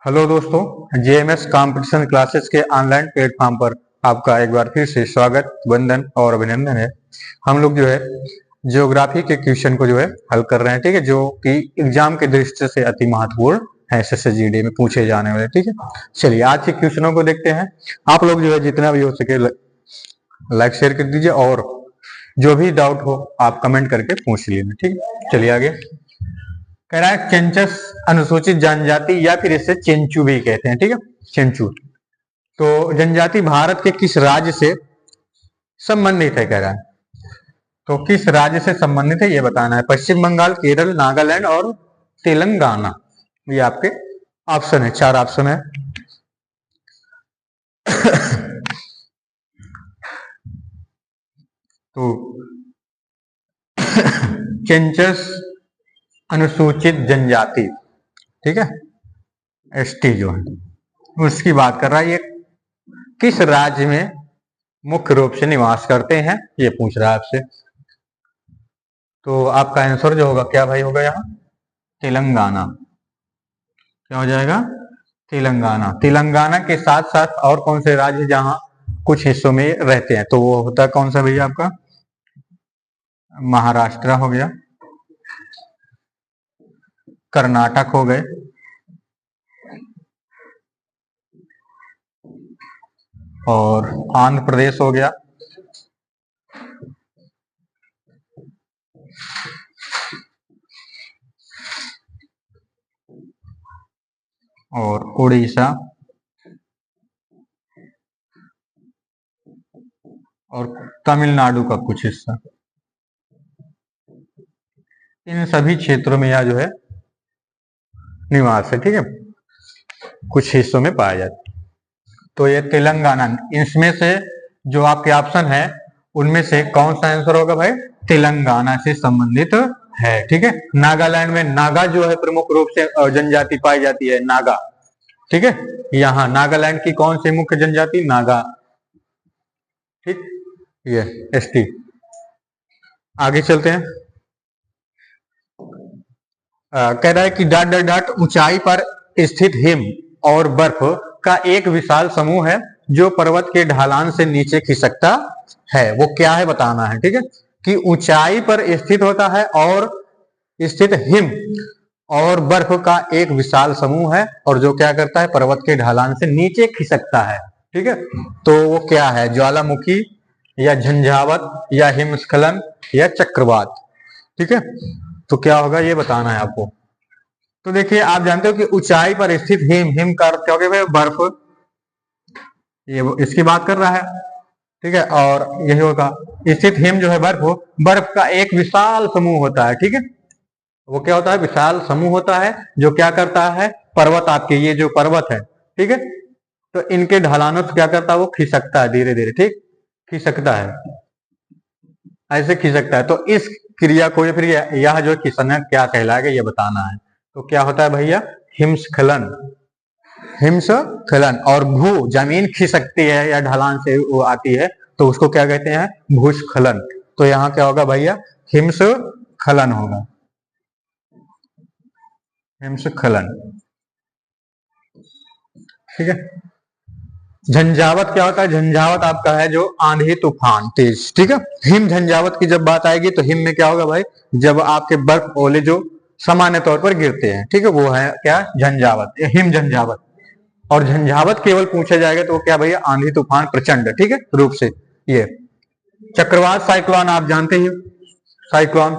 Hello दोस्तों, JMS competition classes के online platform पर आपका एक बार फिर से स्वागत, वंदन और अभिनंदन है। हम लोग जो है ज्योग्राफी के क्वेश्चन को जो है हल कर रहे हैं, ठीक है, जो कि एग्जाम के दृष्टि से अति महत्वपूर्ण है, एसएससी में पूछे जाने वाले, ठीक है। चलिए आज के क्वेश्चनों को देखते हैं। आप लोग जो है जितना भी हो सके लाइक शेयर कर दीजिए और जो भी डाउट हो आप कमेंट करके पूछ लीजिए, ठीक है। चलिए आगे कह रहा है चेंचस अनुसूचित जनजाति या फिर इसे चेंचू भी कहते हैं, ठीक है, चेंचू। तो जनजाति भारत के किस राज्य से संबंधित है, कह रहा है। तो किस राज्य से संबंधित है ये बताना है। पश्चिम बंगाल, केरल, नागालैंड और तेलंगाना, ये आपके ऑप्शन है, 4 ऑप्शन है। तो चेंचस अनुसूचित जनजाति, ठीक है, एसटी जो है उसकी बात कर रहा है। ये किस राज्य में मुख्य रूप से निवास करते हैं ये पूछ रहा है आपसे। तो आपका आंसर जो होगा क्या भाई होगा यहाँ तेलंगाना। क्या हो जाएगा तेलंगाना। तेलंगाना के साथ साथ और कौन से राज्य जहां कुछ हिस्सों में रहते हैं, तो वो होता है कौन सा भैया आपका महाराष्ट्र हो गया, कर्नाटक हो गए, और आंध्र प्रदेश हो गया, और उड़ीसा, और तमिलनाडु का कुछ हिस्सा। इन सभी क्षेत्रों में यह जो है निवास है, ठीक है, कुछ हिस्सों में पाया जाता है। तो ये तेलंगाना, इसमें से जो आपके ऑप्शन है उनमें से कौन सा आंसर होगा भाई तेलंगाना से संबंधित है, ठीक है। नागालैंड में नागा जो है प्रमुख रूप से जनजाति पाई जाती है, नागा, ठीक है। यहाँ नागालैंड की कौन सी मुख्य जनजाति नागा, ठीक, ये एसटी। आगे चलते हैं। कह रहा है कि डॉट डॉट डॉट ऊंचाई पर स्थित हिम और बर्फ का एक विशाल समूह है जो पर्वत के ढलान से नीचे खिसकता है, वो क्या है बताना है, ठीक है। कि ऊंचाई पर स्थित होता है और स्थित हिम और बर्फ का एक विशाल समूह है और जो क्या करता है पर्वत के ढलान से नीचे खिसकता है, ठीक है। तो वो क्या है, ज्वालामुखी या झंझावत या हिमस्खलन या चक्रवात, ठीक है। तो क्या होगा ये बताना है आपको। तो देखिए आप जानते हो कि ऊंचाई पर स्थित हिम, हिम का अर्थ क्या हो गया बर्फ, ये इसकी बात कर रहा है, ठीक है। और यही होगा स्थित हिम जो है बर्फ, बर्फ का एक विशाल समूह होता है, ठीक है। वो क्या होता है विशाल समूह होता है जो क्या करता है पर्वत, आपके ये जो पर्वत है, ठीक है, तो इनके ढलानों से क्या करता है वो खिसकता है धीरे धीरे, ठीक, खिसकता है, ऐसे खिसकता है। तो इस क्रिया को फिर यह जो खिसकना क्या कहलाएगा ये बताना है। तो क्या होता है भैया हिमस्खलन, हिमस्खलन। और भू जमीन खिसकती है या ढलान से वो आती है तो उसको क्या कहते हैं भूस्खलन। तो यहाँ क्या होगा भैया हिमस्खलन होगा, हिमस्खलन, ठीक है। झंझावत क्या होता है, झंझावत आपका है जो आंधी तूफान तेज, ठीक है। हिम झंझावत की जब बात आएगी तो हिम में क्या होगा भाई जब आपके बर्फ ओले जो सामान्य तौर पर गिरते हैं, ठीक है, वो है क्या झंझावत, हिम झंझावत। और झंझावत केवल पूछा जाएगा तो क्या भैया आंधी तूफान प्रचंड, ठीक है, रूप से। ये चक्रवात साइक्लोन आप जानते ही, साइक्लोन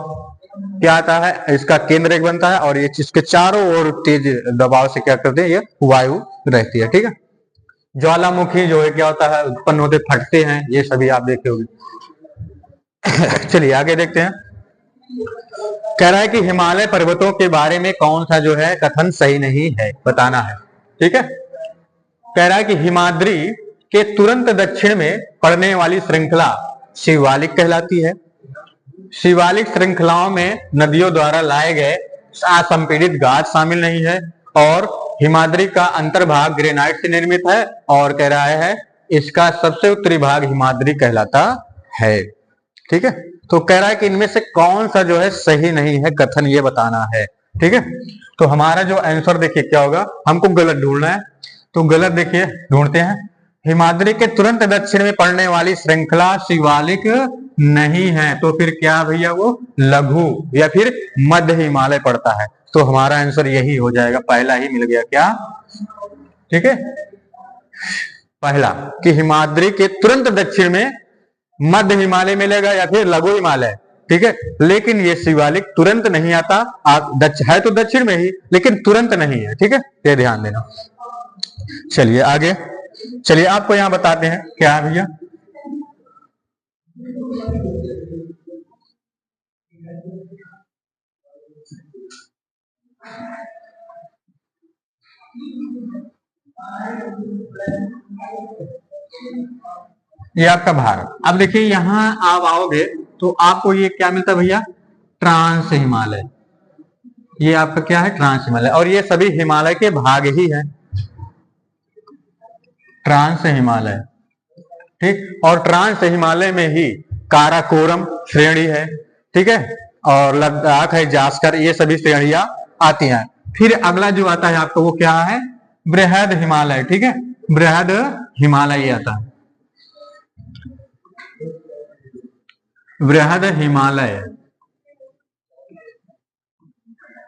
क्या आता है इसका केंद्र एक बनता है और ये इसके चारों ओर तेज दबाव से क्या करते हैं ये वायु रहती है, ठीक है। ज्वालामुखी जो है क्या होता है उत्पन्न होते फटते हैं, ये सभी आप देखे होंगे। चलिए आगे देखते हैं। कह रहा है कि हिमालय पर्वतों के बारे में कौन सा जो है कथन सही नहीं है बताना है, ठीक है। कह रहा है कि हिमाद्री के तुरंत दक्षिण में पड़ने वाली श्रृंखला शिवालिक कहलाती है। शिवालिक श्रृंखलाओं में नदियों द्वारा लाए गए असंपीड़ित घाट शामिल नहीं है और हिमाद्री का अंतर्भाग ग्रेनाइट से निर्मित है और कह रहा है इसका सबसे उत्तरी भाग हिमाद्री कहलाता है, ठीक है। तो कह रहा है कि इनमें से कौन सा जो है सही नहीं है कथन ये बताना है। ठीक है। तो हमारा जो आंसर देखिए क्या होगा, हमको गलत ढूंढना है। तो गलत देखिए ढूंढते हैं। हिमाद्री के तुरंत दक्षिण में पड़ने वाली श्रृंखला शिवालिक नहीं है, तो फिर क्या भैया, वो लघु या फिर मध्य हिमालय पड़ता है। तो हमारा आंसर यही हो जाएगा, पहला ही मिल गया क्या, ठीक है। पहला कि हिमाद्री के तुरंत दक्षिण में मध्य हिमालय मिलेगा या फिर लघु हिमालय, ठीक है। लेकिन ये शिवालिक तुरंत नहीं आता, है तो दक्षिण में ही लेकिन तुरंत नहीं है, ठीक है, ये ध्यान देना। चलिए आगे, चलिए आपको यहां बताते हैं क्या है भैया। ये आपका भारत। अब देखिए यहां आप आओगे तो आपको ये क्या मिलता है भैया, ट्रांस हिमालय। ये आपका क्या है, ट्रांस हिमालय, और ये सभी हिमालय के भाग ही हैं, ट्रांस हिमालय, ठीक। और ट्रांस हिमालय में ही काराकोरम श्रेणी है, ठीक है, और लद्दाख है, जास्कर, ये सभी श्रेणियां आती हैं। फिर अगला जो आता है आपको वो क्या है, बृहद हिमालय, ठीक है, बृहद हिमालय आता है, बृहद हिमालय,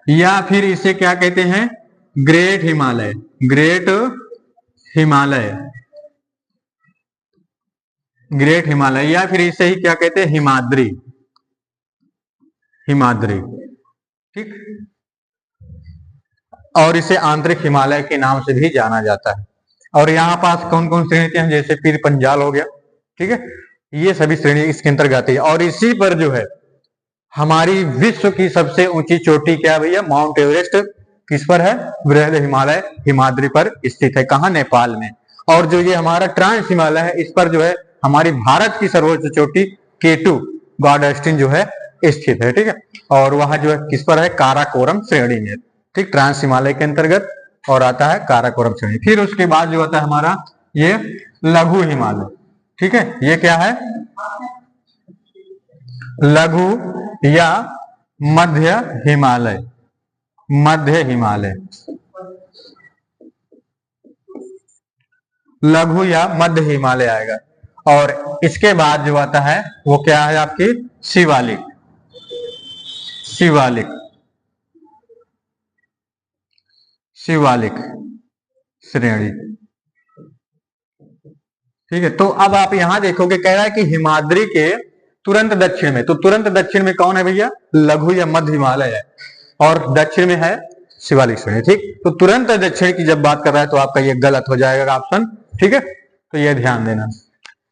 या फिर इसे क्या कहते हैं, great Himalaya, great Himalaya, great Himalaya, या फिर इसे ही क्या कहते हैं, हिमाद्री, हिमाद्री, ठीक। और इसे आंतरिक हिमालय के नाम से भी जाना जाता है। और यहाँ पास कौन कौन श्रेणी हैं, जैसे पीर पंजाल हो गया, ठीक है, ये सभी श्रेणी इसके अंतर्गत आती है। और इसी पर जो है हमारी विश्व की सबसे ऊंची चोटी क्या है भैया, माउंट एवरेस्ट किस पर है, बृहद हिमालय हिमाद्री पर स्थित है, कहाँ, नेपाल में। और जो ये हमारा ट्रांस हिमालय है, इस पर जो है हमारी भारत की सर्वोच्च चोटी K2 गॉडस्टिन जो है स्थित है, ठीक है। और वह जो है किस पर है, काराकोरम श्रेणी में, ठीक, ट्रांस हिमालय के अंतर्गत और आता है काराकोरम श्रेणी। फिर उसके बाद जो होता है हमारा ये लघु हिमालय, ठीक है, ये क्या है, लघु या मध्य हिमालय, मध्य हिमालय, लघु या मध्य हिमालय आएगा। और इसके बाद जो आता है वो क्या है आपकी, शिवालिक, शिवालिक, शिवालिक श्रेणी, ठीक है। तो अब आप यहां देखोगे कह रहा है कि हिमाद्री के तुरंत दक्षिण में, तो तुरंत दक्षिण में कौन है भैया, लघु या मध्य हिमालय है, और दक्षिण में है शिवालिक श्रेणी, ठीक। तो तुरंत दक्षिण की जब बात कर रहा है तो आपका ये गलत हो जाएगा ऑप्शन, ठीक है, तो ये ध्यान देना।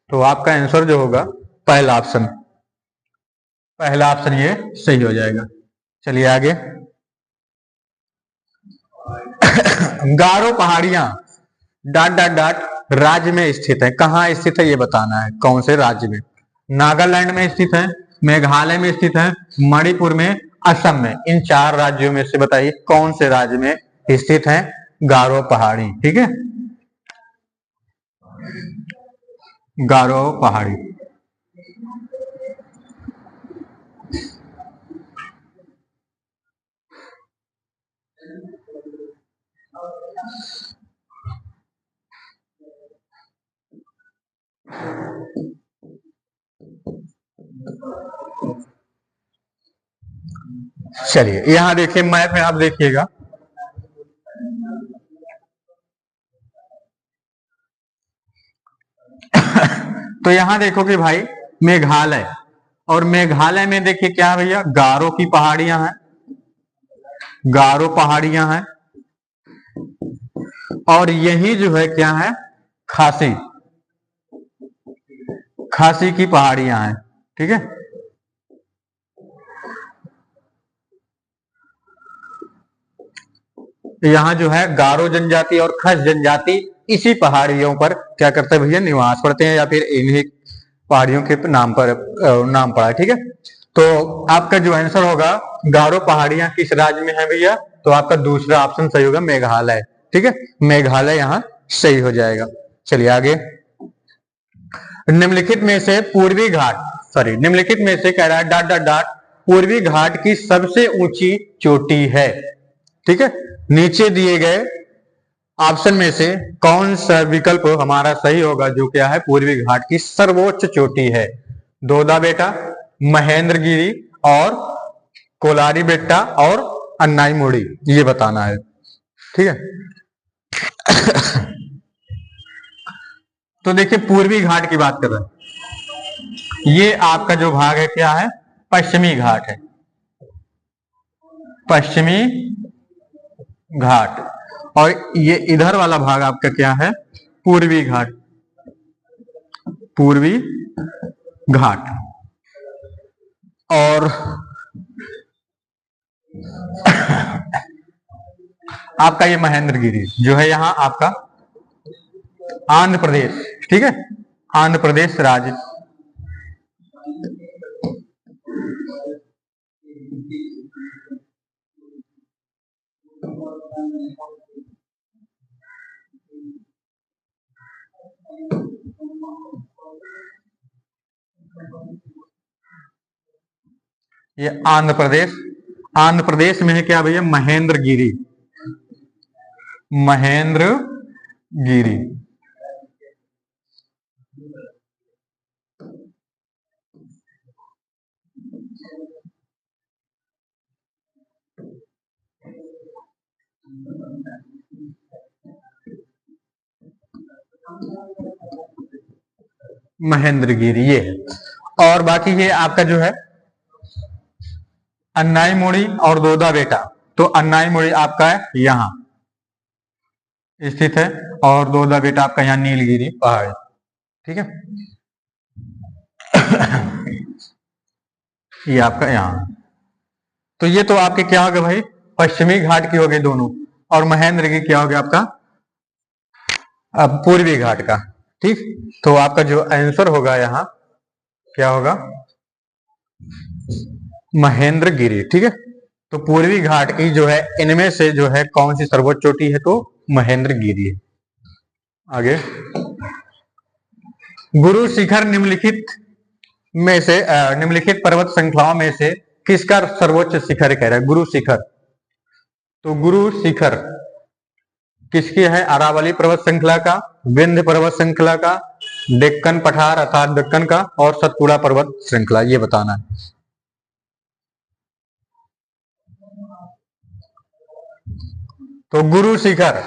तो आपका आंसर जो होगा पहला ऑप्शन, पहला ऑप्शन ये सही हो जाएगा। चलिए आगे। गारो पहाड़ियां डॉट डॉट डॉट राज्य में स्थित है, कहाँ स्थित है ये बताना है, कौन से राज्य में, नागालैंड में स्थित है, मेघालय में स्थित है, मणिपुर में, असम में। इन चार राज्यों में से बताइए कौन से राज्य में स्थित है गारो पहाड़ी, ठीक है, गारो पहाड़ी। चलिए यहां देखिए मैप में आप देखिएगा, तो यहां देखो कि भाई मेघालय, और मेघालय में देखिए क्या है भैया, गारो की पहाड़ियां हैं, गारो पहाड़ियां हैं, और यही जो है क्या है, खासी, खासी की पहाड़ियां हैं, ठीक है। यहाँ जो है गारो जनजाति और खस जनजाति इसी पहाड़ियों पर क्या करते हैं भैया, निवास करते हैं, या फिर इन्हीं पहाड़ियों के नाम पर नाम पड़ा है, ठीक है। तो आपका जो आंसर होगा गारो पहाड़ियां किस राज्य में है भैया, तो आपका दूसरा ऑप्शन सही होगा, मेघालय, ठीक है, मेघालय यहाँ सही हो जाएगा। चलिए आगे। निम्नलिखित में से पूर्वी घाट, सॉरी निम्नलिखित में से कह रहा है डॉट डॉट डॉट पूर्वी घाट की सबसे ऊंची चोटी है। ठीक है, नीचे दिए गए ऑप्शन में से कौन सा विकल्प हमारा सही होगा, जो क्या है पूर्वी घाट की सर्वोच्च चोटी है? दोदा बेटा, महेंद्रगिरी और कोलारी बेट्टा और अन्नाई मोड़ी, ये बताना है। ठीक है तो देखिए पूर्वी घाट की बात कर रहे हैं, ये आपका जो भाग है क्या है? पश्चिमी घाट है, पश्चिमी घाट। और ये इधर वाला भाग आपका क्या है? पूर्वी घाट, पूर्वी घाट। और आपका ये महेंद्रगिरी जो है यहाँ आपका आंध्र प्रदेश। ठीक है, आंध्र प्रदेश राज्य। ये आंध्र प्रदेश, आंध्र प्रदेश में है क्या भैया? महेंद्रगिरी, महेंद्रगिरी। महेंद्रगिरी ये है। और बाकी ये आपका जो है अन्नाई मोड़ी और दोदा बेटा, तो अन्नाई मोड़ी आपका है यहां स्थित है और दोदा बेटा आपका यहाँ नीलगिरी पहाड़। ठीक है ये आपका यहाँ। तो ये तो आपके क्या हो गए भाई? पश्चिमी घाट की हो गई दोनों, और महेंद्रगिरी क्या हो गया आपका? अब पूर्वी घाट का। ठीक, तो आपका जो आंसर होगा यहाँ क्या होगा? महेंद्रगिरी। ठीक है, तो पूर्वी घाट की जो है इनमें से जो है कौन सी सर्वोच्च चोटी है? तो महेंद्रगिरी है। आगे, गुरु शिखर निम्नलिखित में से निम्नलिखित पर्वत श्रृंखलाओं में से किसका सर्वोच्च शिखर कह रहा है? गुरु शिखर। तो गुरु शिखर किसकी है? अरावली पर्वत श्रृंखला का, विंध्य पर्वत श्रृंखला का, डेक्कन पठार अर्थात दक्कन का, और सतपुड़ा पर्वत श्रृंखला, ये बताना है। तो गुरु शिखर,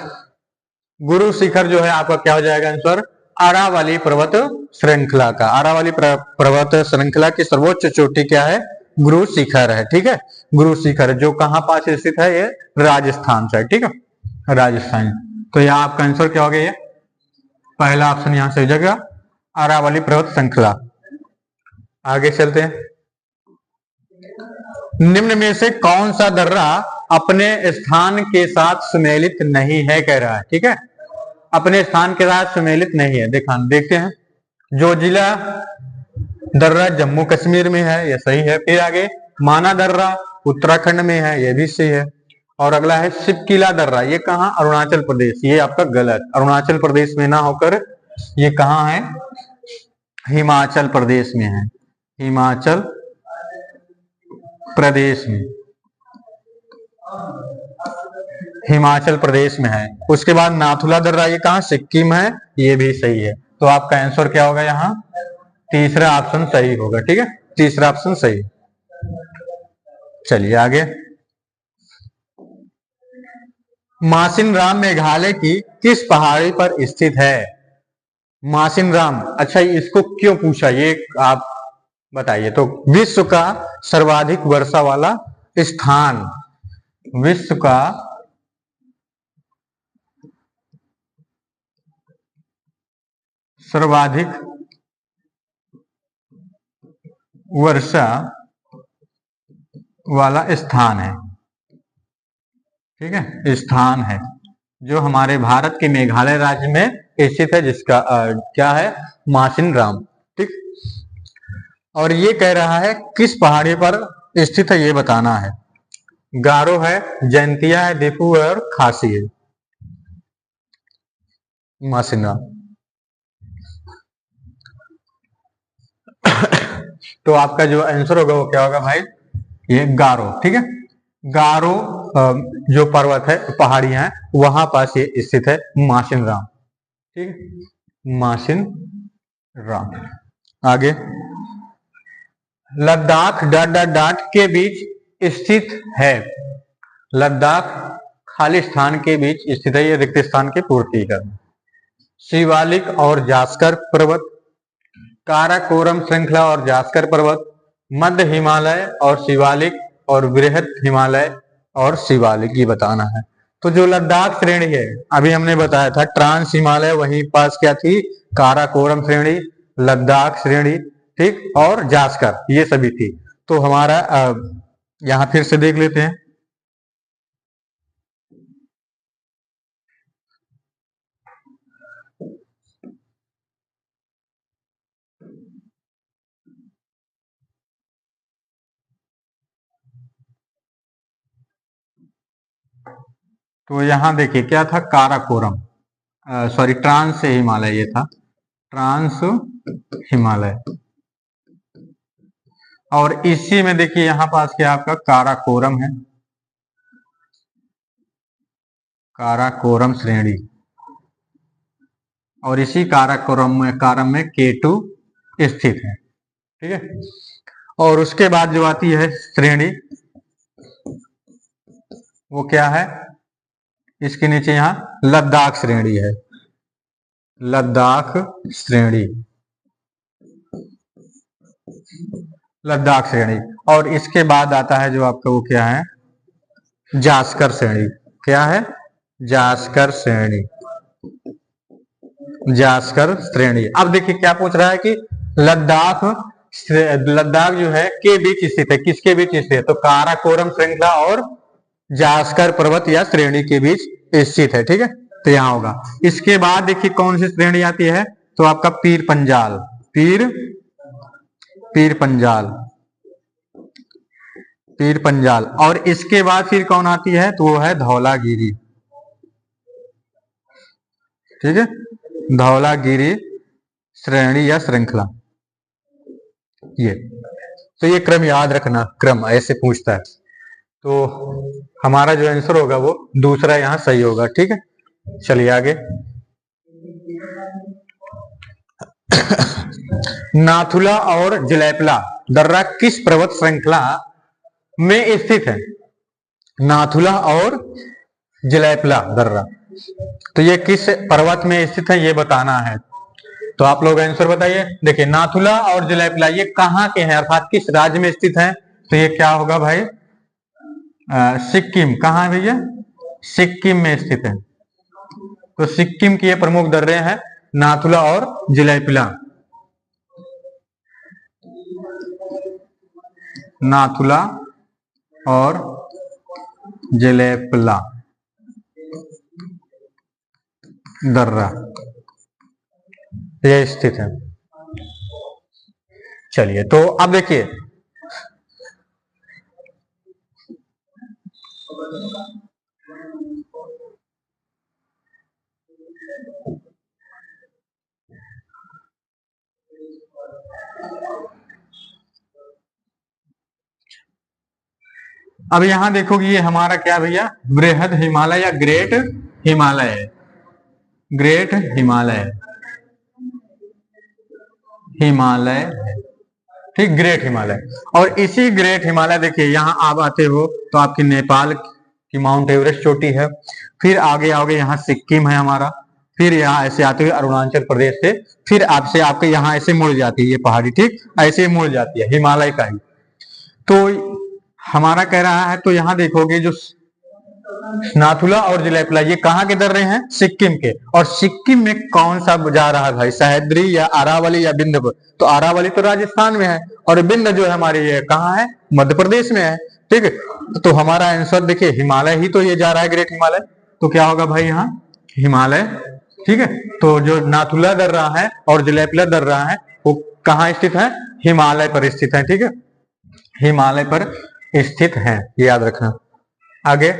गुरु शिखर जो है आपका क्या हो जाएगा आंसर? अरावली पर्वत श्रृंखला का। अरावली पर्वत श्रृंखला की सर्वोच्च चोटी क्या है? गुरु शिखर है। ठीक है, गुरु शिखर जो कहां पास स्थित है? ये राजस्थान साइड। ठीक है, राजस्थान। तो यहाँ आपका आंसर क्या हो गया? ये पहला ऑप्शन यहां से हो जाएगा, अरावली पर्वत श्रृंखला। आगे चलते हैं। निम्न में से कौन सा दर्रा अपने स्थान के साथ सुमेलित नहीं है कह रहा है? ठीक है, अपने स्थान के साथ सुमेलित नहीं है। देखते हैं। जो जिला दर्रा जम्मू कश्मीर में है, यह सही है। फिर आगे माना दर्रा उत्तराखंड में है, यह भी सही है। और अगला है शिवकिला दर्रा, ये कहाँ? अरुणाचल प्रदेश। ये आपका गलत, अरुणाचल प्रदेश में ना होकर ये कहाँ है? हिमाचल प्रदेश में है, हिमाचल प्रदेश में, हिमाचल प्रदेश में है। उसके बाद नाथुला दर्रा, ये कहाँ? सिक्किम है, ये भी सही है। तो आपका आंसर क्या होगा यहाँ? तीसरा ऑप्शन सही होगा। ठीक है, तीसरा ऑप्शन सही। चलिए आगे। मासिन राम मेघालय की किस पहाड़ी पर स्थित है? मासिन राम, अच्छा इसको क्यों पूछा ये आप बताइए। तो विश्व का सर्वाधिक वर्षा वाला स्थान, विश्व का सर्वाधिक वर्षा वाला स्थान है। ठीक है, स्थान है जो हमारे भारत के मेघालय राज्य में स्थित है, जिसका क्या है? मासिन राम। ठीक, और ये कह रहा है किस पहाड़ी पर स्थित है, ये बताना है। गारो है, जैंतिया है, देफू है और खासी है। मासिन राम। तो आपका जो आंसर होगा वो क्या होगा भाई? ये गारो, ठीक है। गारो जो पर्वत है, पहाड़ियां हैं, वहां पास ये स्थित है माशिनराम, ठीक है, माशिनराम। आगे, लद्दाख डॉट डॉट डॉट के बीच स्थित है। लद्दाख खालिस्तान के बीच स्थित है, ये रिक्त स्थान की पूर्ति करना। शिवालिक और जास्कर पर्वत, काराकोरम श्रृंखला और जास्कर पर्वत, मध्य हिमालय और शिवालिक, और बृहद हिमालय और शिवालिक, ये बताना है। तो जो लद्दाख श्रेणी है, अभी हमने बताया था ट्रांस हिमालय, वहीं पास क्या थी, काराकोरम श्रेणी, लद्दाख श्रेणी, ठीक, और जास्कर, ये सभी थी। तो हमारा यहां फिर से देख लेते हैं। तो यहां देखिए क्या था, काराकोरम, सॉरी ट्रांस हिमालय, ये था ट्रांस हिमालय। और इसी में देखिए यहां पास क्या आपका काराकोरम है, काराकोरम श्रेणी, और इसी काराकोरम में केटू स्थित है, ठीक है। और उसके बाद जो आती है श्रेणी, वो क्या है, इसके नीचे यहां लद्दाख श्रेणी है, लद्दाख श्रेणी, लद्दाख श्रेणी। और इसके बाद आता है जो आपका वो क्या है, जास्कर श्रेणी। क्या है, जास्कर श्रेणी, जास्कर श्रेणी। अब देखिए क्या पूछ रहा है कि लद्दाख, लद्दाख जो है के बीच स्थित है, किसके बीच स्थित है, तो काराकोरम श्रृंखला और जास्कर पर्वत या श्रेणी के बीच स्थित है, ठीक है। तो यहां होगा। इसके बाद देखिए कौन सी श्रेणी आती है, तो आपका पीर पंजाल, पीर पंजाल, पीर पंजाल। और इसके बाद फिर कौन आती है, तो वो है धौलागिरी, ठीक है, धौलागिरी श्रेणी या श्रृंखला, ये। तो ये क्रम याद रखना, क्रम ऐसे पूछता है। तो हमारा जो आंसर होगा वो दूसरा यहां सही होगा, ठीक है। चलिए आगे। नाथुला और जलैपला दर्रा किस पर्वत श्रृंखला में स्थित है, नाथुला और जलैपला दर्रा, तो ये किस पर्वत में स्थित है, ये बताना है। तो आप लोग आंसर बताइए। देखिए नाथुला और जलैपला ये कहाँ के हैं, अर्थात किस राज्य में स्थित है, तो ये क्या होगा भाई, सिक्किम। कहाँ है भैया, सिक्किम में स्थित है। तो सिक्किम की ये प्रमुख दर्रे हैं, नाथुला और जलैपला, नाथुला और जलैपला दर्रा ये स्थित है। चलिए तो अब देखिए अब यहां देखोगे ये हमारा क्या भैया, बृहद हिमालय या ग्रेट हिमालय है, ग्रेट हिमालय, हिमालय, ठीक, ग्रेट हिमालय। और इसी ग्रेट हिमालय देखिए यहां आप आते हो तो आपकी नेपाल की माउंट एवरेस्ट चोटी है, फिर आगे आओगे यहाँ सिक्किम है हमारा, फिर यहाँ ऐसे आते हुए अरुणाचल प्रदेश से, फिर आपसे आपके यहाँ ऐसे मुड़ जाती है ये पहाड़ी, ठीक, ऐसे मुड़ जाती है हिमालय का ही। तो हमारा कह रहा है, तो यहाँ देखोगे जो नाथुला और जलैपला ये कहाँ के दर्रे हैं, सिक्किम के। और सिक्किम में कौन सा जा रहा है भाई, सह्याद्री या अरावली या विंध्य, तो अरावली तो राजस्थान में है, और विंध्य जो है हमारी ये कहाँ है, मध्य प्रदेश में है, ठीक है। तो हमारा आंसर देखिए हिमालय ही तो ये जा रहा है, ग्रेट हिमालय, तो क्या होगा भाई यहाँ हिमालय, ठीक है। तो जो नाथुला दर्रा है और जलैपला दर्रा है वो कहाँ स्थित है, हिमालय पर स्थित है, ठीक है, हिमालय पर स्थित है, याद रखना। आगे,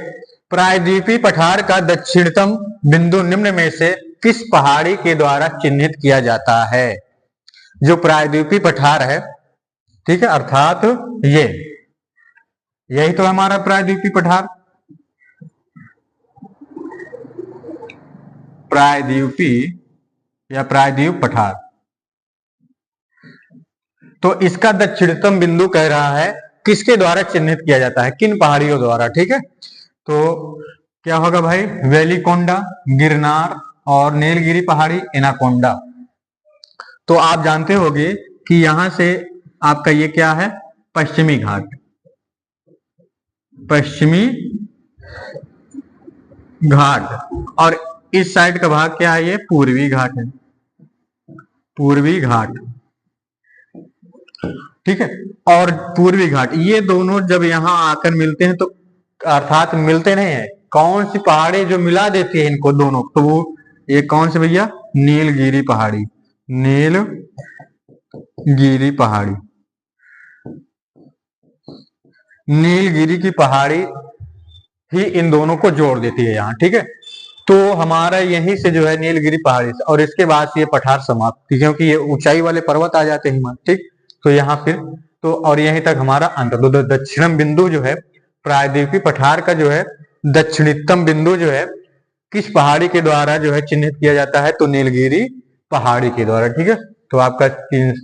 प्रायद्वीपीय पठार का दक्षिणतम बिंदु निम्न में से किस पहाड़ी के द्वारा चिन्हित किया जाता है, जो प्रायद्वीपीय पठार है, ठीक है, अर्थात ये यही तो हमारा प्रायद्वीपीय पठार, प्रायद्वीपीय या प्रायद्वीप पठार। तो इसका दक्षिणतम बिंदु कह रहा है किसके द्वारा चिन्हित किया जाता है, किन पहाड़ियों द्वारा। ठीक है, तो क्या होगा भाई, वेलिकोंडा, गिरनार और नीलगिरी पहाड़ी, एनाकोंडा। तो आप जानते होंगे कि यहां से आपका ये क्या है, पश्चिमी घाट, पश्चिमी घाट। और इस साइड का भाग क्या है, ये पूर्वी घाट है, पूर्वी घाट। ठीक है, और पूर्वी घाट ये दोनों जब यहाँ आकर मिलते हैं तो, अर्थात मिलते नहीं है, कौन सी पहाड़ी जो मिला देती है इनको दोनों, तो वो ये कौन से भैया, नीलगिरी पहाड़ी, नीलगिरी पहाड़ी, नीलगिरी की पहाड़ी ही इन दोनों को जोड़ देती है यहाँ। ठीक है, तो हमारा यहीं से जो है नीलगिरी पहाड़ी से, और इसके बाद से ये पठार समाप्त, क्योंकि ये ऊंचाई वाले पर्वत आ जाते हैं। ठीक, तो यहाँ फिर तो और यहीं तक हमारा अंत। तो दक्षिणम बिंदु जो है प्रायद्वीपीय पठार का जो है दक्षिणतम बिंदु जो है किस पहाड़ी के द्वारा जो है चिन्हित किया जाता है, तो नीलगिरी पहाड़ी के द्वारा। ठीक है, तो आपका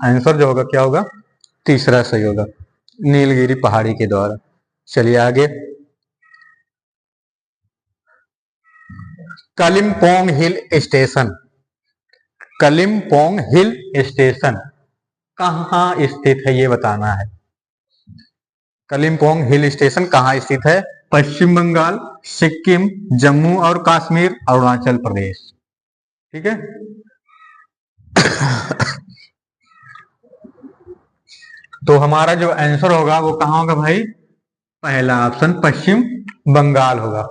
आंसर जो होगा क्या होगा, तीसरा सही होगा, नीलगिरी पहाड़ी के द्वारा। चलिए आगे, Kalimpong hill station, Kalimpong hill station कहाँ स्थित है ये बताना है। कलिम्पोंग हिल स्टेशन कहाँ स्थित है, पश्चिम बंगाल, सिक्किम, जम्मू और कश्मीर, अरुणाचल प्रदेश। ठीक है, तो हमारा जो आंसर होगा वो कहाँ होगा भाई, पहला ऑप्शन पश्चिम बंगाल होगा।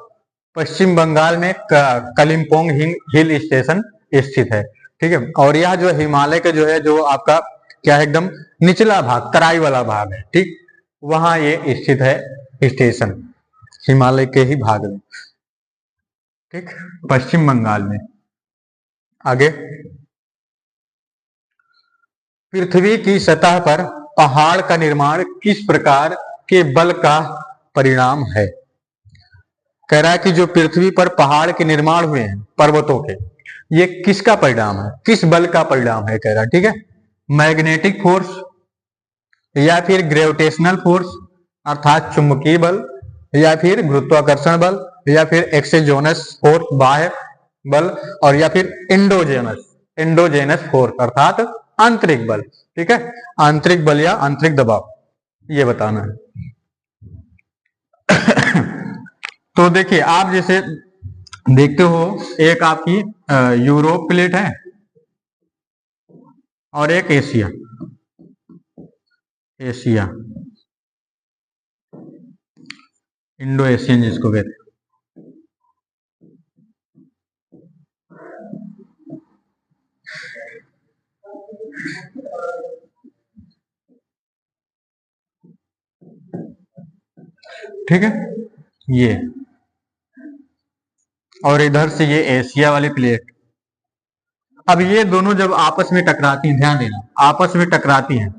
पश्चिम बंगाल में कलिम्पोंग हिल स्टेशन स्थित है। ठीक है, और यह जो हिमालय का जो है, जो आपका क्या है, एकदम निचला भाग, तराई वाला भाग है। ठीक, वहां ये स्थित है स्टेशन, हिमालय के ही भाग में। ठीक, पश्चिम बंगाल में। आगे, पृथ्वी की सतह पर पहाड़ का निर्माण किस प्रकार के बल का परिणाम है। कह रहा है कि जो पृथ्वी पर पहाड़ के निर्माण हुए हैं पर्वतों के, ये किसका परिणाम है, किस बल का परिणाम है, कह रहा है। ठीक है, मैग्नेटिक फोर्स, या फिर ग्रेविटेशनल फोर्स अर्थात चुंबकीय बल, या फिर गुरुत्वाकर्षण बल, या फिर एक्सोजेनस फोर्स बाह्य बल, और या फिर एंडोजेनस फोर्स अर्थात आंतरिक बल। ठीक है, आंतरिक बल या आंतरिक दबाव, ये बताना है। तो देखिए, आप जैसे देखते हो, एक आपकी यूरोप प्लेट है और एक एशिया, इंडो एशियन जिसको कहते हैं। ठीक है, ये और इधर से ये एशिया वाली प्लेट। अब ये दोनों जब आपस में टकराती हैं, ध्यान देना, आपस में टकराती हैं,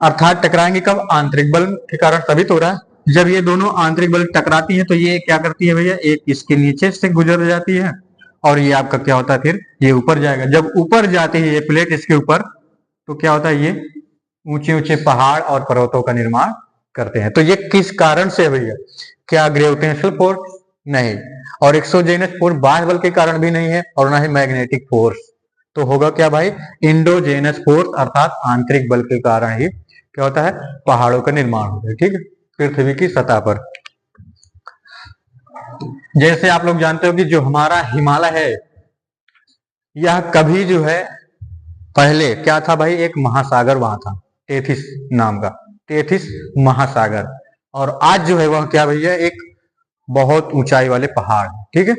अर्थात टकराएंगे कब, आंतरिक बल के कारण तभी तो हो रहा है। जब ये दोनों आंतरिक बल टकराती हैं तो ये क्या करती है भैया, एक इसके नीचे से गुजर जाती है और ये आपका क्या होता है, फिर ये ऊपर जाएगा। जब ऊपर जाती है ये प्लेट इसके ऊपर, तो क्या होता है, ये ऊंचे ऊंचे पहाड़ और पर्वतों का निर्माण करते हैं। तो ये किस कारण से है भैया, क्या ग्रेविटेशनल फोर्स, नहीं, और एक्सोजेनस फोर्स बाह्य बल के कारण भी नहीं है, और ना ही मैग्नेटिक फोर्स। तो होगा क्या भाई, इंडोजेनस फोर्स अर्थात आंतरिक बल के कारण ही क्या होता है, पहाड़ों का निर्माण होता है। ठीक है, पृथ्वी की सतह पर। जैसे आप लोग जानते हो कि जो हमारा हिमालय है, यह कभी जो है पहले क्या था भाई, एक महासागर वहां था, टेथिस नाम का, टेथिस महासागर। और आज जो है वह क्या भैया, एक बहुत ऊंचाई वाले पहाड़। ठीक है,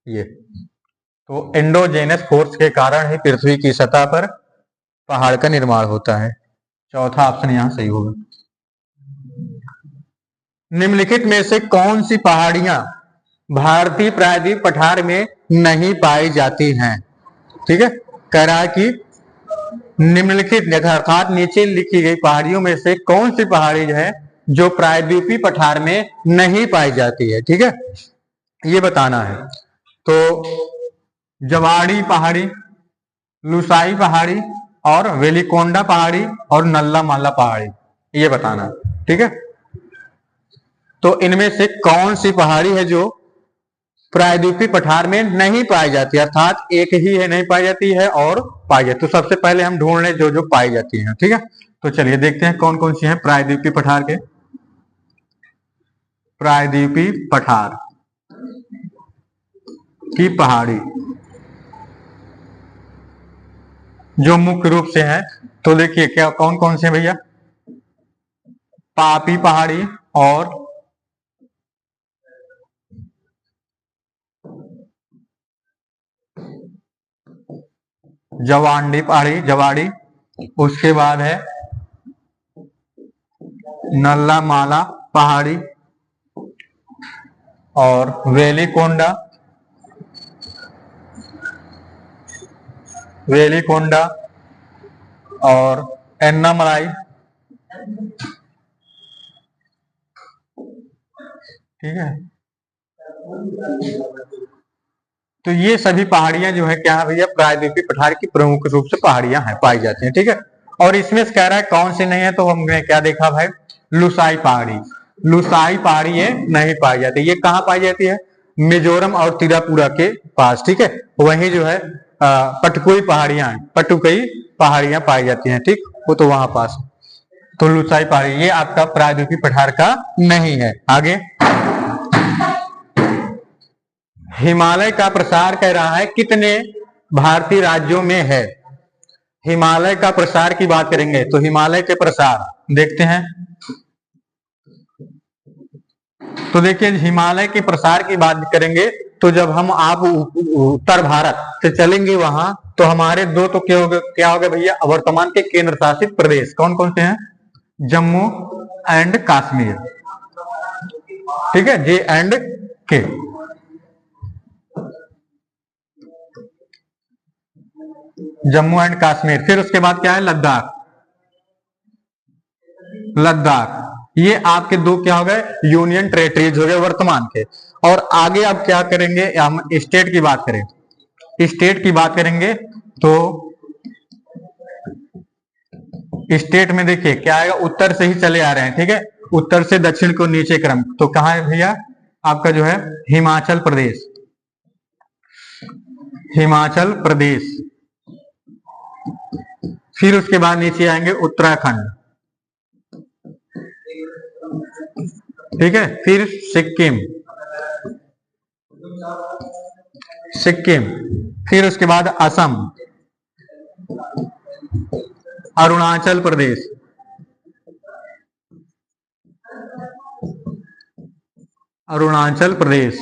ये तो एंडोजेनस फोर्स के कारण ही पृथ्वी की सतह पर पहाड़ का निर्माण होता है। चौथा ऑप्शन यहां सही होगा। निम्नलिखित में से कौन सी पहाड़ियां भारतीय प्रायद्वीप पठार में नहीं पाई जाती हैं। ठीक है, कह रहा है कि निम्नलिखित अर्थात नीचे लिखी गई पहाड़ियों में से कौन सी पहाड़ी जो है जो प्रायद्वीपीय पठार में नहीं पाई जाती है, ठीक है, ये बताना है। तो जवाड़ी पहाड़ी, लुसाई पहाड़ी और वेलिकोंडा पहाड़ी और नल्ला माला पहाड़ी, ये बताना, ठीक है। तो इनमें से कौन सी पहाड़ी है जो प्रायद्वीपीय पठार में नहीं पाई जाती, अर्थात एक ही है नहीं पाई जाती है और पाई जाती। तो सबसे पहले हम ढूंढ लें जो जो पाई जाती है, ठीक है। तो चलिए देखते हैं कौन कौन सी है प्रायद्वीपीय पठार के। प्रायद्वीपीय पठार की पहाड़ी जो मुख्य रूप से है, तो देखिए क्या कौन कौन से भैया, पापी पहाड़ी और जवांडी पहाड़ी, जवाड़ी, उसके बाद है नल्ला माला पहाड़ी और वेलिकोंडा, वेलिकोंडा और एन्नामलाई, ठीक है। तो ये सभी पहाड़ियां जो है क्या है भैया, प्रायद्वीपीय पठार की प्रमुख रूप से पहाड़ियां हैं, पाई जाती हैं, ठीक है। और इसमें से कह रहा है कौन सी नहीं है, तो हमने क्या देखा भाई, लुसाई पहाड़ी, लुसाई पहाड़ी ये नहीं पाई जाती। ये कहाँ पाई जाती है, मिजोरम और त्रिपुरा के पास, ठीक है। वहीं जो है पटकुई पहाड़ियां, पटुकई पहाड़ियां पाई जाती हैं, ठीक, वो तो वहां पास। तो लुसाई पहाड़ी ये आपका प्रायद्वीपीय पठार का नहीं है। आगे हिमालय का प्रसार कह रहा है कितने भारतीय राज्यों में है। हिमालय का प्रसार की बात करेंगे तो हिमालय के प्रसार देखते हैं। तो देखिए हिमालय के प्रसार की बात करेंगे तो जब हम आप उत्तर भारत से चलेंगे वहां, तो हमारे दो तो क्या हो गए भैया, वर्तमान के केंद्र शासित प्रदेश कौन कौन से हैं, जम्मू एंड कश्मीर, ठीक है, जे एंड के। जम्मू एंड कश्मीर, फिर उसके बाद क्या है, लद्दाख, लद्दाख, ये आपके दो क्या हो गए, यूनियन टेरिटरीज हो गए वर्तमान के। और आगे आप क्या करेंगे, हम स्टेट की बात करें, स्टेट की बात करेंगे तो स्टेट में देखिए क्या आएगा, उत्तर से ही चले आ रहे हैं, ठीक है, उत्तर से दक्षिण को नीचे क्रम, तो कहां है भैया आपका जो है हिमाचल प्रदेश, हिमाचल प्रदेश। फिर उसके बाद नीचे आएंगे उत्तराखंड, ठीक है, फिर सिक्किम, सिक्किम, फिर उसके बाद असम, अरुणाचल प्रदेश, अरुणाचल प्रदेश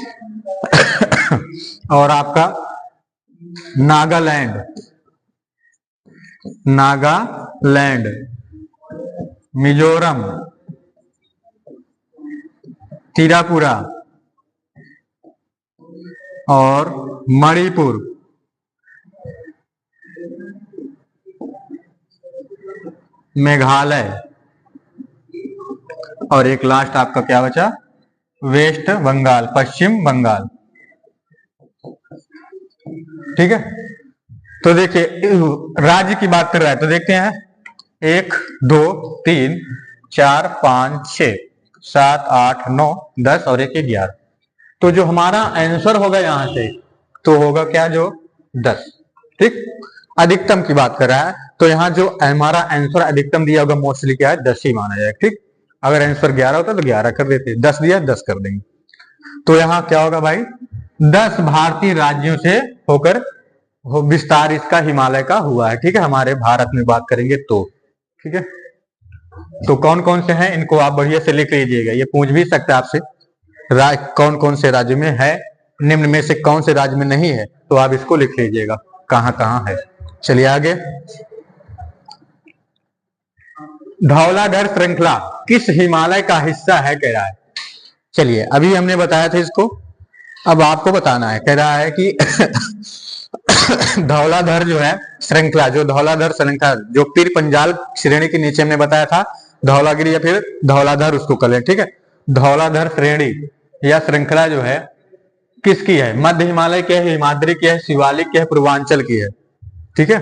और आपका नागालैंड, नागालैंड, मिजोरम, त्रिपुरा और मणिपुर, मेघालय और एक लास्ट आपका क्या बचा, वेस्ट बंगाल, पश्चिम बंगाल, ठीक है। तो देखिए राज्य की बात कर रहा है तो देखते हैं 1 2 3 4 5 6 7 8 9 10 और 1 11। तो जो हमारा आंसर होगा यहां से तो होगा क्या, जो 10, ठीक, अधिकतम की बात कर रहा है। तो यहाँ जो हमारा आंसर अधिकतम दिया होगा मोस्टली क्या है, 10 ही माना जाएगा, ठीक। अगर आंसर 11 होता तो 11 कर देते, 10 दिया 10 कर देंगे। तो यहाँ क्या होगा भाई, 10 भारतीय राज्यों से होकर विस्तार इसका हिमालय का हुआ है, ठीक है, हमारे भारत में बात करेंगे तो, ठीक है। तो कौन कौन से हैं इनको आप बढ़िया से लिख लीजिएगा, ये पूछ भी सकते हैं आपसे कौन कौन से राज्य में है, निम्न में से कौन से राज्य में नहीं है, तो आप इसको लिख लीजिएगा कहां कहां है। चलिए आगे, धौलाधर श्रृंखला किस हिमालय का हिस्सा है कह रहा है। चलिए अभी हमने बताया था इसको, अब आपको बताना है, कह रहा है कि धौलाधर जो है श्रृंखला, जो धौलाधर श्रृंखला जो पीर पंजाल श्रेणी के नीचे हमने बताया था धौलागिरी या फिर धौलाधर उसको कर लें, ठीक है। धौलाधर श्रेणी या श्रृंखला जो है किसकी है? मध्य हिमालय की है, हिमाद्री की है, शिवालिक की है, पूर्वांचल की है, ठीक है।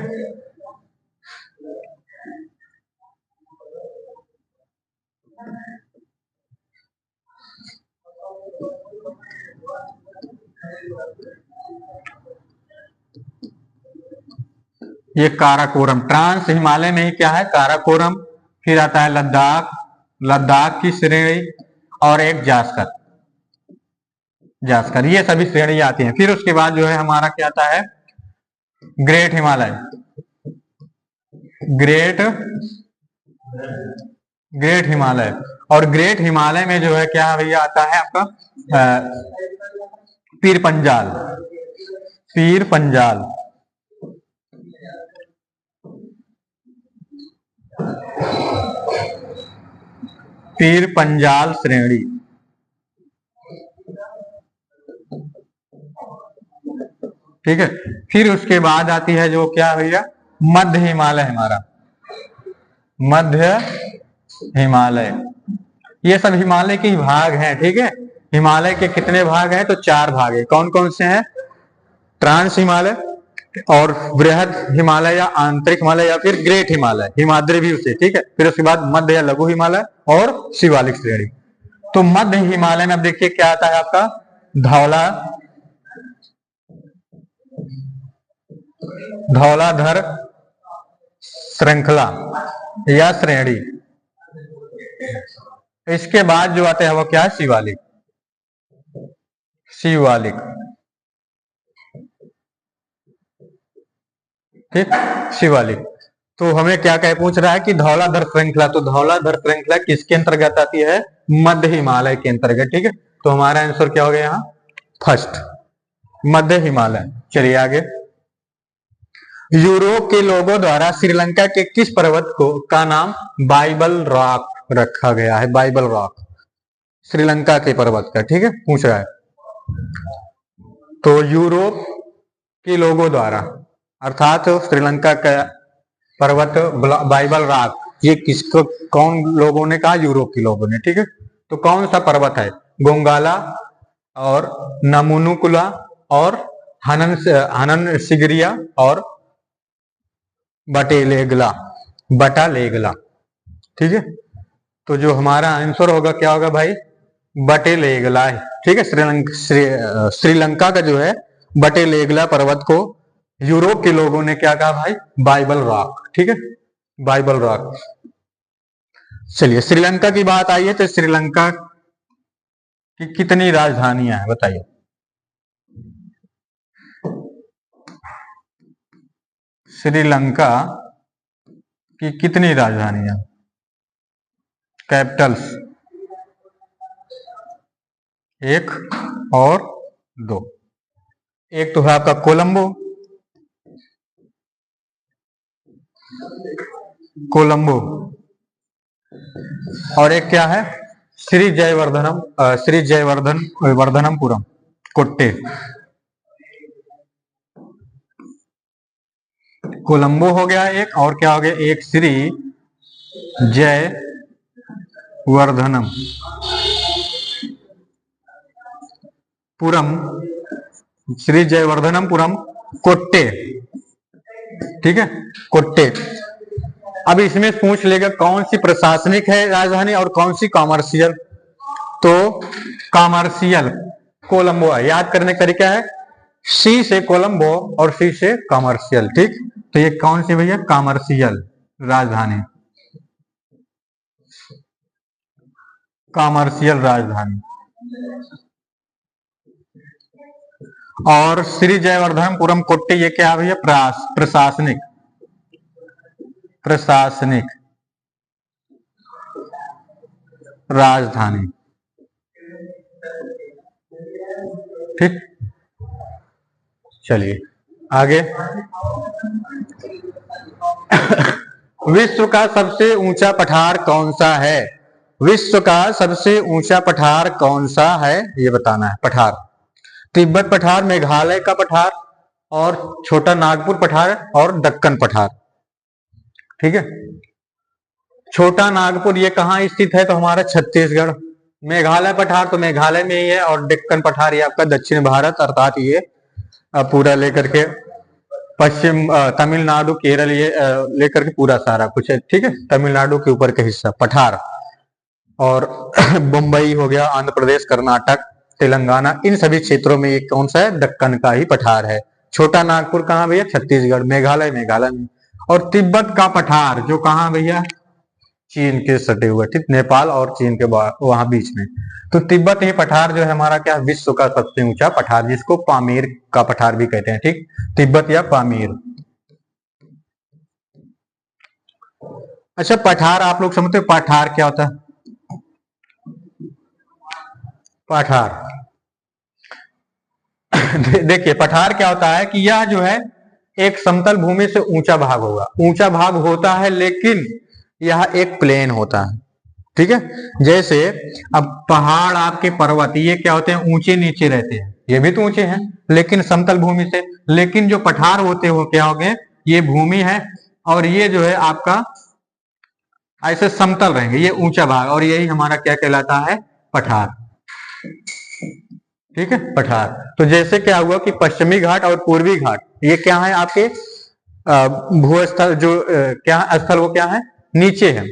ये काराकोरम, ट्रांस हिमालय में ही क्या है? काराकोरम। फिर आता है लद्दाख, लद्दाख की श्रेणी, और एक जास्कर, जास्कर, ये सभी श्रेणी आती हैं। फिर उसके बाद जो है हमारा क्या आता है? Great Himalaya, great great Himalaya. और ग्रेट हिमालय में जो है क्या भैया आता है आपका? पीर पंजाल, पीर पंजाल, पीर पंजाल श्रेणी, ठीक है। फिर उसके बाद आती है जो क्या भैया? मध्य हिमालय, हमारा मध्य हिमालय। ये सब हिमालय के भाग हैं, ठीक है। हिमालय के कितने भाग हैं? तो 4 भाग है। कौन कौन से हैं? ट्रांस हिमालय और बृहद हिमालय या आंतरिक हिमालय या फिर ग्रेट हिमालय, हिमाद्री भी उसे, ठीक है। फिर उसके बाद मध्य या लघु हिमालय और शिवालिक श्रेणी। तो मध्य हिमालय में अब देखिए क्या आता है आपका? धौलाधर श्रृंखला या श्रेणी। इसके बाद जो आते हैं वो क्या है? शिवालिक, शिवालिक, ठीक, शिवालिक। तो हमें क्या कह पूछ रहा है कि धौलाधर श्रृंखला, तो धौलाधर श्रृंखला किसके अंतर्गत आती है? मध्य हिमालय के अंतर्गत, ठीक है। तो हमारा आंसर क्या हो गया यहाँ? फर्स्ट, मध्य हिमालय। चलिए आगे। यूरोप के लोगों द्वारा श्रीलंका के किस पर्वत को का नाम बाइबल रॉक रखा गया है? बाइबल रॉक, श्रीलंका के पर्वत का, ठीक है, पूछ रहा है। तो यूरोप के लोगों द्वारा अर्थात श्रीलंका का पर्वत बाइबल रॉक, ये किसको, कौन लोगों ने कहा? यूरोप के लोगों ने, ठीक है। तो कौन सा पर्वत है? गोंगाला और नमुनुकुला और हनन सिगरिया और बटेलेगला, बटालेगला, ठीक है। तो जो हमारा आंसर होगा क्या होगा भाई? बटेलेगला है, ठीक है। श्रीलंका का जो है बटेलेगला पर्वत को यूरोप के लोगों ने क्या कहा भाई? बाइबल रॉक, ठीक है, बाइबल रॉक। चलिए श्रीलंका की बात आई है, तो श्रीलंका की कितनी राजधानियां हैं बताइए? श्रीलंका की कितनी राजधानियां, कैपिटल्स? 1 और 2। एक तो है आपका कोलंबो, कोलंबो, और एक क्या है? श्री जयवर्धनपुरम, कोट्टे। कोलंबो हो गया एक, और क्या हो गया? एक श्री जयवर्धनम पुरम, श्री जयवर्धनपुरम कोट्टे, ठीक है, कोट्टे। अब इसमें पूछ लेगा कौन सी प्रशासनिक है राजधानी और कौन सी कॉमर्शियल। तो कॉमर्शियल कोलंबो है। याद करने का तरीका है सी से कोलंबो और सी से कॉमर्शियल, ठीक। तो ये कौन सी भैया? कॉमर्शियल राजधानी, कॉमर्शियल राजधानी। और श्री जयवर्धनपुरम कोट्टे ये क्या है भैया? प्रशासनिक, प्रशासनिक राजधानी, ठीक। चलिए आगे। विश्व का सबसे ऊंचा पठार कौन सा है? विश्व का सबसे ऊंचा पठार कौन सा है ये बताना है। पठार, तिब्बत पठार, मेघालय का पठार, और छोटा नागपुर पठार, और दक्कन पठार, ठीक है। छोटा नागपुर ये कहाँ स्थित है? तो हमारा छत्तीसगढ़। मेघालय पठार तो मेघालय में ही है, और डेक्कन पठार ये आपका दक्षिण भारत, अर्थात ये पूरा लेकर के पश्चिम तमिलनाडु केरल ये लेकर के पूरा सारा कुछ है, ठीक है। तमिलनाडु के ऊपर का हिस्सा पठार, और मुंबई हो गया, आंध्र प्रदेश, कर्नाटक, तेलंगाना, इन सभी क्षेत्रों में ये कौन सा है? दक्कन का ही पठार है। छोटा नागपुर कहाँ भैया? छत्तीसगढ़। मेघालय मेघालय में। और तिब्बत का पठार जो कहाँ भैया? चीन के सटे हुए, ठीक, नेपाल और चीन के वहां बीच में। तो तिब्बत ही पठार जो है हमारा क्या? विश्व का सबसे ऊंचा पठार, जिसको पामीर का पठार भी कहते हैं, ठीक, तिब्बत या पामीर। अच्छा, पठार आप लोग समझते हो पठार क्या होता है? पठार देखिए पठार क्या होता है कि यह जो है एक समतल भूमि से ऊंचा भाग होगा। ऊंचा भाग होता है लेकिन यह एक प्लेन होता है, ठीक है। जैसे अब पहाड़ आपके पर्वत ये क्या होते हैं? ऊंचे नीचे रहते हैं, ये भी तो ऊंचे हैं लेकिन समतल भूमि से। लेकिन जो पठार होते हो क्या हो गए? ये भूमि है और ये जो है आपका ऐसे समतल रहेंगे, ये ऊंचा भाग, और यही हमारा क्या कहलाता है? पठार, ठीक है, पठार। तो जैसे क्या हुआ कि पश्चिमी घाट और पूर्वी घाट ये क्या है? आपके भूस्थल जो क्या है? स्थल वो क्या है? नीचे है,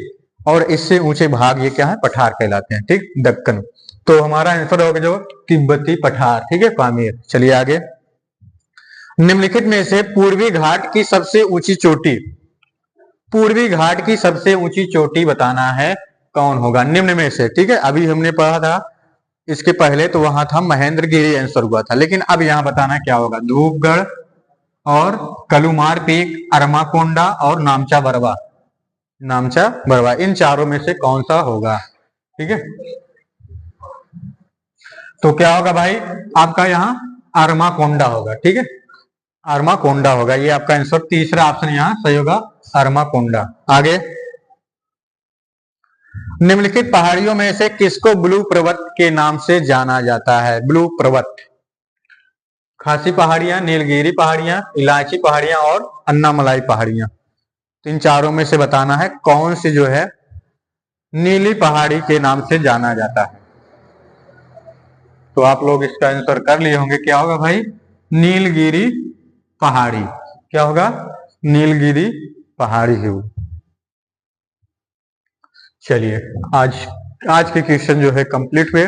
और इससे ऊंचे भाग ये क्या है? पठार कहलाते हैं, ठीक, दक्कन। तो हमारा आंसर होगा जो तिब्बती पठार, ठीक है, पामीर। चलिए आगे। निम्नलिखित में से पूर्वी घाट की सबसे ऊंची चोटी, पूर्वी घाट की सबसे ऊंची चोटी बताना है, कौन होगा निम्न में से? ठीक है, अभी हमने पढ़ा था इसके पहले तो वहां था महेंद्रगिरी आंसर हुआ था, लेकिन अब यहां बताना क्या होगा? धूपगढ़ और कलुमार पीक, अरमाकोंडा और नामचा बरवा। नामचा बरवा, इन चारों में से कौन सा होगा? ठीक है, तो क्या होगा भाई? आपका यहाँ अरमाकोंडा होगा, ठीक है, अरमाकोंडा होगा, ये आपका आंसर, तीसरा ऑप्शन यहाँ सही होगा, अरमाकोंडा। आगे, निम्नलिखित पहाड़ियों में से किसको ब्लू पर्वत के नाम से जाना जाता है? ब्लू पर्वत, खासी पहाड़ियां, नीलगिरी पहाड़ियां, इलायची पहाड़ियां और अन्नामलाई पहाड़ियां। इन चारों में से बताना है कौन सी जो है नीली पहाड़ी के नाम से जाना जाता है। तो आप लोग इसका आंसर कर लिए होंगे, क्या होगा भाई? नीलगिरी पहाड़ी। क्या होगा? नीलगिरी पहाड़ी ही होगी। चलिए आज के क्वेश्चन जो है कंप्लीट हुए,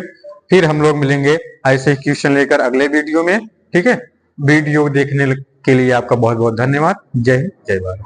फिर हम लोग मिलेंगे ऐसे क्वेश्चन लेकर अगले वीडियो में, ठीक है। वीडियो देखने के लिए आपका बहुत बहुत धन्यवाद। जय हिंद, जय भारत।